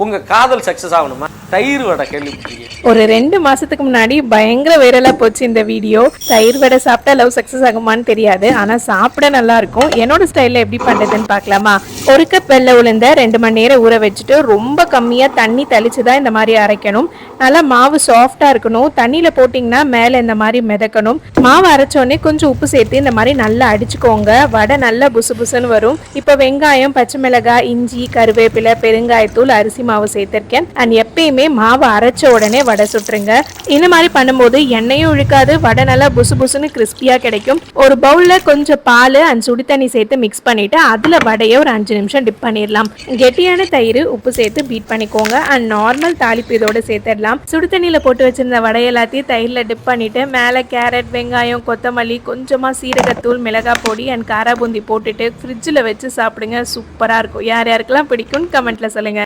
உங்க காதல் சக்சஸ் ஆகணுமா? தயிர் வடை கேள்விப்பட்டிருக்கீங்க? ஒரு 2 மாசத்துக்கு முன்னாடி பயங்கர வைரலா போச்சு இந்த வீடியோ. தயிர் வடை சாப்பிட்டா லவ் சக்சஸ் ஆகுமான்னு தெரியாது, ஆனா சாப்பிட நல்லா இருக்கும். என்னோட ஸ்டைல்ல எப்படி பண்றதுன்னு பார்க்கலாமா? 1 கப் வெள்ளை உளுந்த 2 மணி நேரம் ஊற வச்சுட்டு ரொம்ப கம்மியா தண்ணி தெளிச்சுதான் இந்த மாதிரி அரைக்கணும். நல்லா மாவு சாஃப்டா இருக்கணும். தண்ணியில போட்டிங்கன்னா மேல இந்த மாதிரி மிதக்கணும். மாவு அரைச்சோடனே கொஞ்சம் உப்பு சேர்த்து இந்த மாதிரி நல்லா அடிச்சுக்கோங்க. வடை நல்லா புசு புசுன்னு வரும். இப்போ வெங்காயம், பச்சை மிளகாய், இஞ்சி, கருவேப்பிலை, பெருங்காயத்தூள், அரிசி மாவு சேர்த்திருக்கேன். அண்ட் எப்பயுமே மாவு அரைச்ச உடனே வடை சுட்டுருங்க. இந்த மாதிரி பண்ணும்போது எண்ணெயும் இழுக்காது, வடை நல்லா புசு புசுன்னு கிறிஸ்பியா கிடைக்கும். ஒரு பவுல்ல கொஞ்சம் பால் அண்ட் சுடு தண்ணி சேர்த்து மிக்ஸ் பண்ணிட்டு அதுல வடையை ஒரு 5 நிமிஷம் டிப் பண்ணிடலாம். கெட்டியான தயிர் உப்பு சேர்த்து பீட் பண்ணிக்கோங்க. அண்ட் நார்மல் தாளிப்பு இதோட சேர்த்துடலாம். சுடு தண்ணியில போட்டு வச்சிருந்த வடை எல்லாத்தையும் தயிர்ல டிப் பண்ணிட்டு மேல கேரட், வெங்காயம், கொத்தமல்லி, கொஞ்சமா சீரகத்தூள், மிளகாய் பொடி அண்ட் காரா பூந்தி போட்டுட்டு ஃப்ரிட்ஜில் வச்சு சாப்பிடுங்க. சூப்பரா இருக்கும். யார் யாருக்கெல்லாம் பிடிக்கும்னு கமெண்ட்ல சொல்லுங்க.